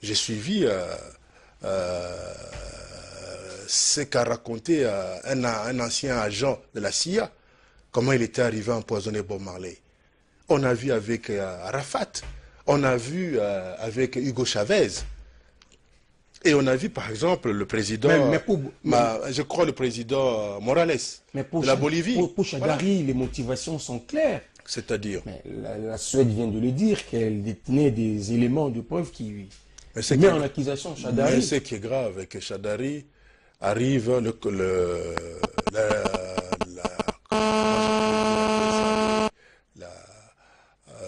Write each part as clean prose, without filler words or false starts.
j'ai suivi ce qu'a raconté un ancien agent de la CIA, comment il était arrivé à empoisonner Bob Marley. On a vu avec Arafat, on a vu avec Hugo Chavez, et on a vu par exemple le président, je crois le président Morales de la Bolivie. Pour Shadari, les motivations sont claires. C'est-à-dire la Suède vient de le dire, qu'elle détenait des éléments de preuve qui met en accusation Shadari. Mais ce qui est grave, c'est que Shadari arrive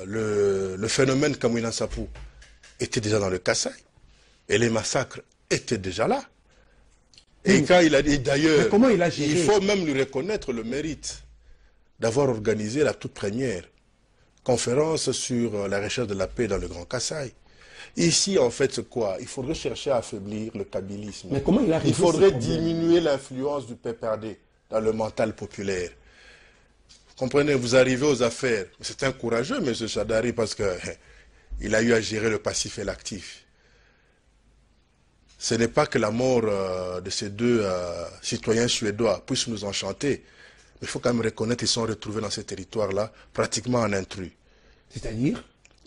le phénomène Kamwina Sapu était déjà dans le Kassai et les massacres étaient déjà là. Et quand il a dit d'ailleurs, il faut même lui reconnaître le mérite d'avoir organisé la toute première conférence sur la recherche de la paix dans le Grand Kassai. Ici, en fait, c'est quoi? Il faudrait chercher à affaiblir le kabylisme. Mais comment il faudrait diminuer l'influence du PPRD dans le mental populaire. Vous comprenez, vous arrivez aux affaires. C'est un courageux, M. Shadari, parce qu'il a eu à gérer le passif et l'actif. Ce n'est pas que la mort de ces deux citoyens suédois puisse nous enchanter. Mais il faut quand même reconnaître qu'ils sont retrouvés dans ces territoires-là, pratiquement en intrus. C'est-à-dire?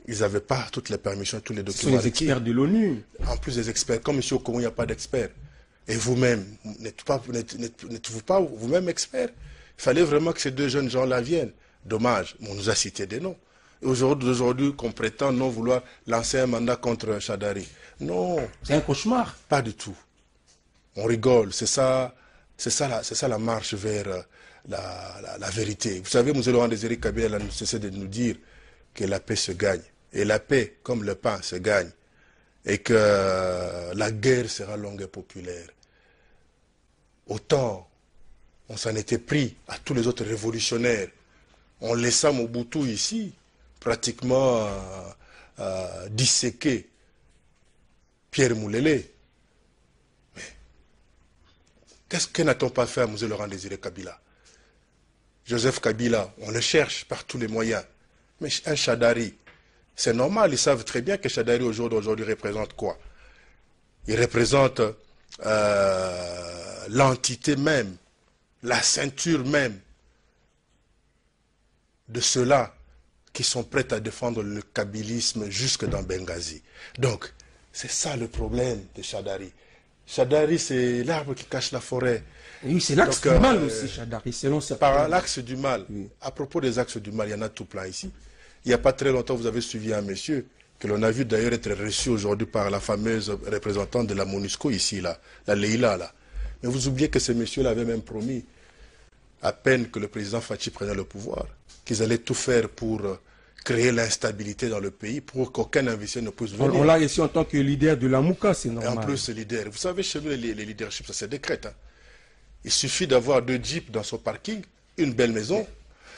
Ils n'avaient pas toutes les permissions, tous les documents. Ce sont les experts de l'ONU. En plus des experts, comme ici au Congo, il n'y a pas d'experts. Et vous-même, n'êtes-vous pas vous-même expert? Il fallait vraiment que ces deux jeunes gens-là viennent. Dommage, on nous a cité des noms. Et aujourd'hui, qu'on prétend non vouloir lancer un mandat contre Shadari. Non. C'est un cauchemar. Pas du tout. On rigole, c'est ça la marche vers la vérité. Vous savez, M. Laurent Désiré Kabila a cessé de nous dire que la paix se gagne. Et la paix, comme le pain, se gagne. Et que la guerre sera longue et populaire. Autant on s'en était pris à tous les autres révolutionnaires. On laissa Mobutu ici, pratiquement disséquer Pierre Moulélé. Mais que n'a-t-on pas fait à M. Laurent Désiré Kabila? Joseph Kabila, on le cherche par tous les moyens. Mais un Shadari, c'est normal, ils savent très bien que Shadari aujourd'hui représente quoi? Il représente l'entité même, la ceinture même de ceux-là qui sont prêts à défendre le kabylisme jusque dans Benghazi. Donc, c'est ça le problème de Shadari. Shadari, c'est l'arbre qui cache la forêt. Oui, c'est l'axe du mal aussi, Shadari, selon certains. Par l'axe du mal. Oui. À propos des axes du mal, il y en a tout plein ici. Il n'y a pas très longtemps, vous avez suivi un monsieur que l'on a vu d'ailleurs être reçu aujourd'hui par la fameuse représentante de la MONUSCO ici, là, la Leïla, là. Mais vous oubliez que ce monsieur-là avait même promis, à peine que le président Fachi prenait le pouvoir, qu'ils allaient tout faire pour créer l'instabilité dans le pays, pour qu'aucun investisseur ne puisse venir. On l'a ici en tant que leader de la Mouka, c'est normal. Et en plus, leader. Vous savez, chez nous, les leaderships, ça se décrète. Hein. Il suffit d'avoir 2 jeeps dans son parking, une belle maison,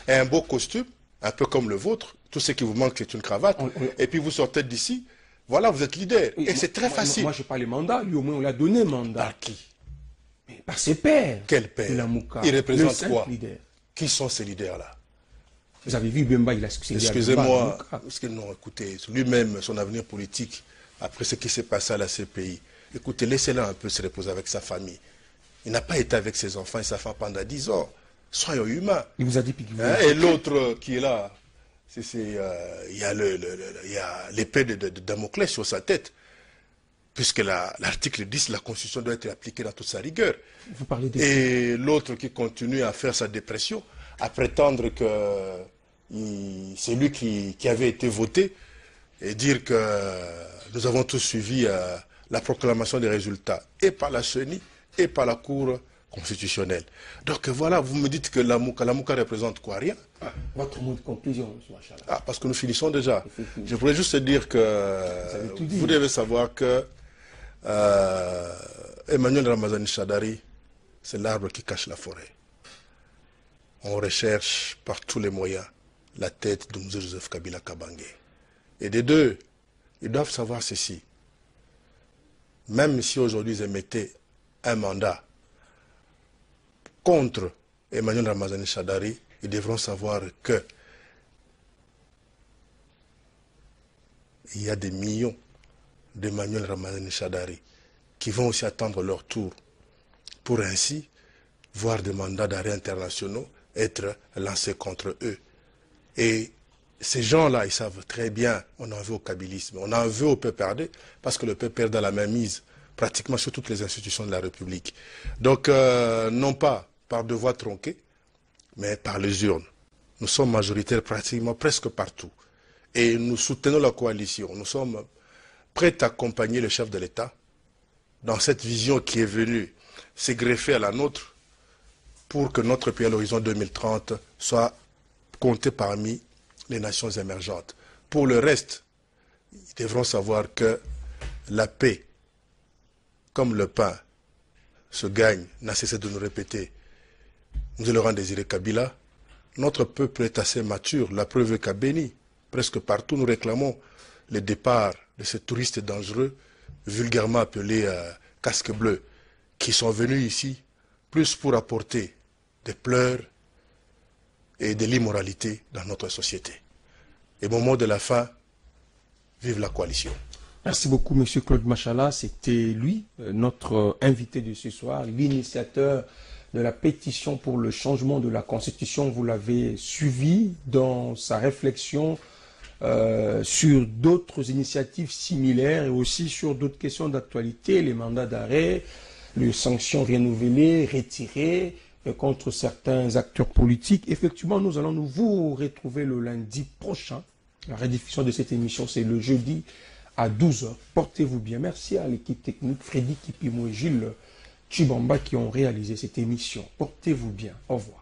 et un beau costume, un peu comme le vôtre. Tout ce qui vous manque, c'est une cravate. Et puis vous sortez d'ici. Voilà, vous êtes leader. Et c'est très facile. Moi, je n'ai pas les mandats. Lui, au moins, on l'a donné mandat. Par qui? Par ses pairs. Quel père? Il représente quoi? Leader. Qui sont ces leaders-là? Vous avez vu Bemba, il a succédé. Excusez-moi, parce que non, écoutez, lui-même, son avenir politique, après ce qui s'est passé à la CPI, écoutez, laissez-le un peu se reposer avec sa famille. Il n'a pas été avec ses enfants et sa femme pendant 10 ans. Soyons humains. Il vous a dit et l'autre qui est là, il y a l'épée de Damoclès sur sa tête. Puisque l'article 10 de la Constitution doit être appliqué dans toute sa rigueur. Vous parlez de... Et l'autre qui continue à faire sa dépression, à prétendre que c'est lui qui avait été voté, et dire que nous avons tous suivi la proclamation des résultats, et par la CENI, et par la Cour constitutionnelle. Donc voilà, vous me dites que la Mouka représente quoi? Rien. Votre mot de conclusion, M. Machala. Parce que nous finissons déjà. Je voulais juste dire que vous devez savoir que Emmanuel Ramazani Shadari, c'est l'arbre qui cache la forêt. On recherche par tous les moyens la tête de M. Joseph Kabila Kabange. Et des deux, ils doivent savoir ceci. Même si aujourd'hui ils émettaient un mandat contre Emmanuel Ramazani Shadari, ils devront savoir que il y a des millions d'Emmanuel Ramazani Shadari, qui vont aussi attendre leur tour pour ainsi voir des mandats d'arrêt internationaux être lancés contre eux. Et ces gens-là, ils savent très bien, on en veut au kabylisme, on en veut au PPRD, parce que le PPRD a la main mise pratiquement sur toutes les institutions de la République. Donc, non pas par deux voies tronquées, mais par les urnes. Nous sommes majoritaires pratiquement presque partout. Et nous soutenons la coalition. Nous sommes prêts à accompagner le chef de l'État dans cette vision qui est venue se greffer à la nôtre pour que notre pays à l'horizon 2030 soit compté parmi les nations émergentes. Pour le reste, ils devront savoir que la paix, comme le pain, se gagne, n'a cessé de nous répéter. Nous leur en désiré Kabila. Notre peuple est assez mature, la preuve est qu'à Béni, presque partout, nous réclamons le départ de ces touristes dangereux, vulgairement appelés casques bleus, qui sont venus ici plus pour apporter des pleurs et de l'immoralité dans notre société. Et au moment de la fin, vive la coalition. Merci beaucoup, M. Claude Machala. C'était lui, notre invité de ce soir, l'initiateur de la pétition pour le changement de la Constitution. Vous l'avez suivi dans sa réflexion sur d'autres initiatives similaires et aussi sur d'autres questions d'actualité, les mandats d'arrêt, les sanctions renouvelées, retirées contre certains acteurs politiques. Effectivement, nous allons vous retrouver le lundi prochain. La rediffusion de cette émission, c'est le jeudi à 12h. Portez-vous bien. Merci à l'équipe technique, Freddy Kipimo et Gilles Chibamba qui ont réalisé cette émission. Portez-vous bien. Au revoir.